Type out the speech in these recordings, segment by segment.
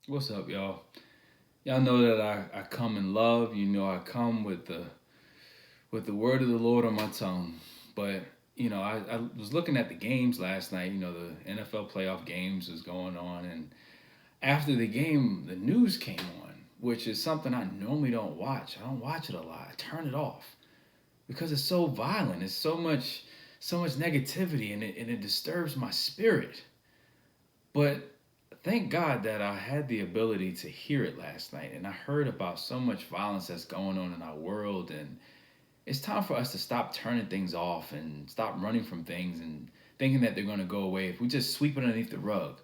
What's up, y'all? Y'all know that I come in love. You know I come with the word of the Lord on my tongue. But I was looking at the games last night. The NFL playoff games was going on, and after the game, the news came on, which is something I normally don't watch. I don't watch it a lot. I turn it off because it's so violent. It's so much negativity, and it disturbs my spirit. But thank God that I had the ability to hear it last night, and I heard about so much violence that's going on in our world. And it's time for us to stop turning things off and stop running from things and thinking that they're going to go away if we just sweep it underneath the rug.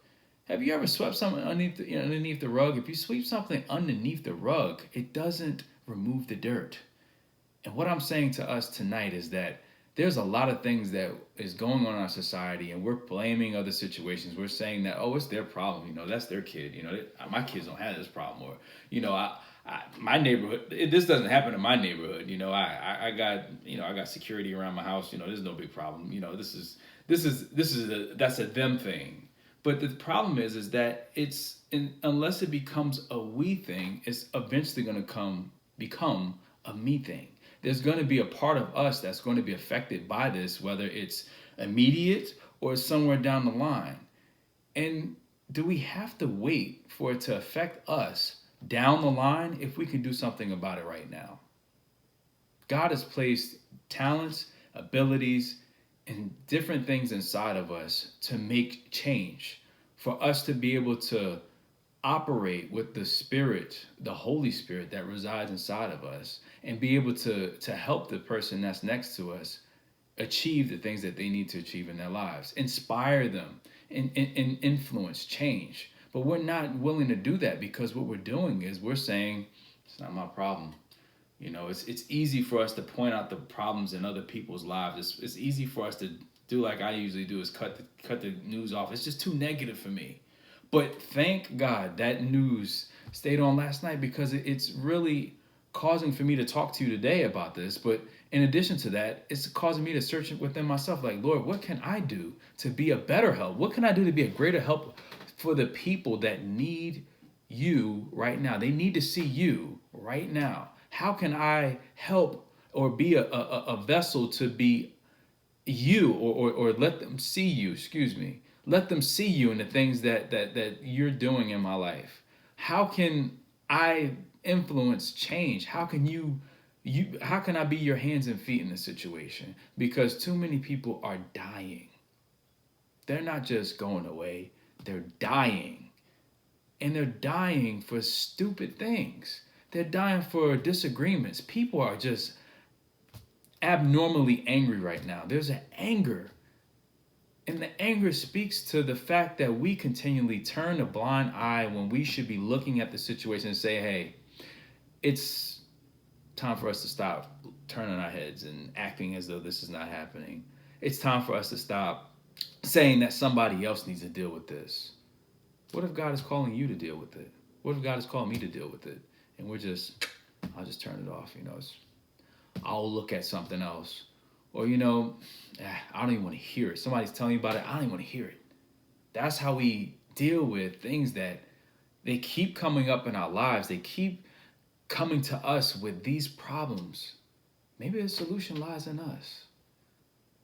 Have you ever swept something underneath the rug? If you sweep something underneath the rug, it doesn't remove the dirt. And what I'm saying to us tonight is that there's a lot of things that is going on in our society, and we're blaming other situations. We're saying that, oh, it's their problem. That's their kid. My kids don't have this problem. Or, my neighborhood, this doesn't happen in my neighborhood. I got, I got security around my house. There's no big problem. That's a them thing. But the problem is that unless it becomes a we thing, it's eventually going to become a me thing. There's going to be a part of us that's going to be affected by this, whether it's immediate or somewhere down the line. And do we have to wait for it to affect us down the line if we can do something about it right now? God has placed talents, abilities, and different things inside of us to make change, for us to be able to operate with the Spirit, the Holy Spirit that resides inside of us, and be able to help the person that's next to us achieve the things that they need to achieve in their lives, inspire them, and influence change. But we're not willing to do that because what we're doing is we're saying, it's not my problem. It's easy for us to point out the problems in other people's lives. It's easy for us to do like I usually do, is cut the news off. It's just too negative for me. But thank God that news stayed on last night, because it's really causing for me to talk to you today about this. But in addition to that, it's causing me to search within myself, like, Lord, what can I do to be a better help? What can I do to be a greater help for the people that need you right now? They need to see you right now. How can I help or be a vessel to be you, or let them see you, excuse me. Let them see you in the things that you're doing in my life. How can I influence change? How can how can I be your hands and feet in the situation? Because too many people are dying. They're not just going away, they're dying. And they're dying for stupid things. They're dying for disagreements. People are just abnormally angry right now. There's an anger. And the anger speaks to the fact that we continually turn a blind eye when we should be looking at the situation and say, hey, it's time for us to stop turning our heads and acting as though this is not happening. It's time for us to stop saying that somebody else needs to deal with this. What if God is calling you to deal with it? What if God is calling me to deal with it? And I'll just turn it off. I'll look at something else. Or, I don't even want to hear it. Somebody's telling me about it. I don't even want to hear it. That's how we deal with things that they keep coming up in our lives. They keep coming to us with these problems. Maybe the solution lies in us.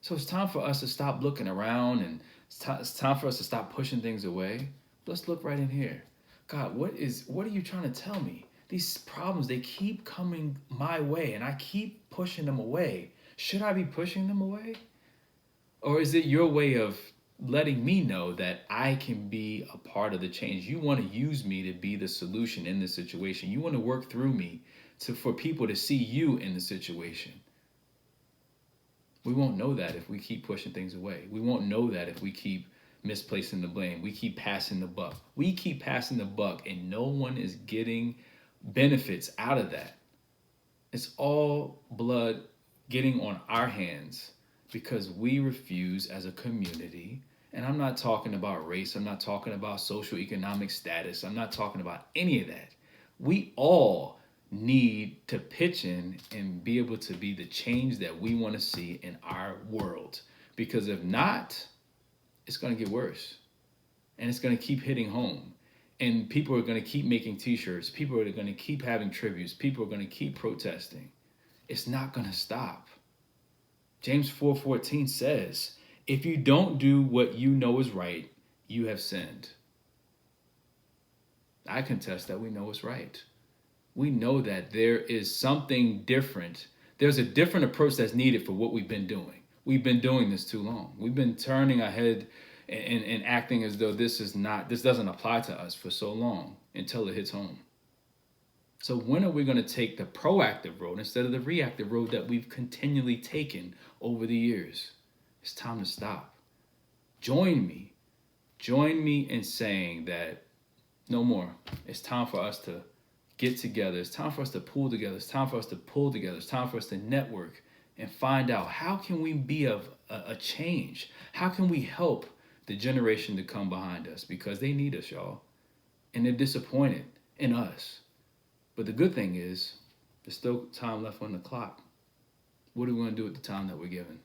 So it's time for us to stop looking around, and it's time for us to stop pushing things away. Let's look right in here. God, what are you trying to tell me? These problems, they keep coming my way, and I keep pushing them away. Should I be pushing them away? Or is it your way of letting me know that I can be a part of the change? You want to use me to be the solution in this situation. You want to work through me for people to see you in the situation. We won't know that if we keep pushing things away. We won't know that if we keep misplacing the blame. We keep passing the buck. We keep passing the buck, and no one is getting benefits out of that. It's all blood getting on our hands because we refuse as a community. And I'm not talking about race. I'm not talking about social economic status. I'm not talking about any of that. We all need to pitch in and be able to be the change that we want to see in our world. Because if not, it's going to get worse. And it's going to keep hitting home. And people are going to keep making t-shirts. People are going to keep having tributes. People are going to keep protesting. It's not going to stop. James 4:14 says, if you don't do what you know is right, you have sinned. I contest that we know it's right. We know that there is something different. There's a different approach that's needed for what we've been doing. We've been doing this too long. We've been turning our head and acting as though this doesn't apply to us for so long until it hits home. So when are we going to take the proactive road instead of the reactive road that we've continually taken over the years? It's time to stop. Join me in saying that no more. It's time for us to get together. It's time for us to pull together. It's time for us to pull together. It's time for us to network and find out how can we be of a change? How can we help the generation to come behind us? Because they need us, y'all. And they're disappointed in us. But the good thing is, there's still time left on the clock. What are we going to do with the time that we're given?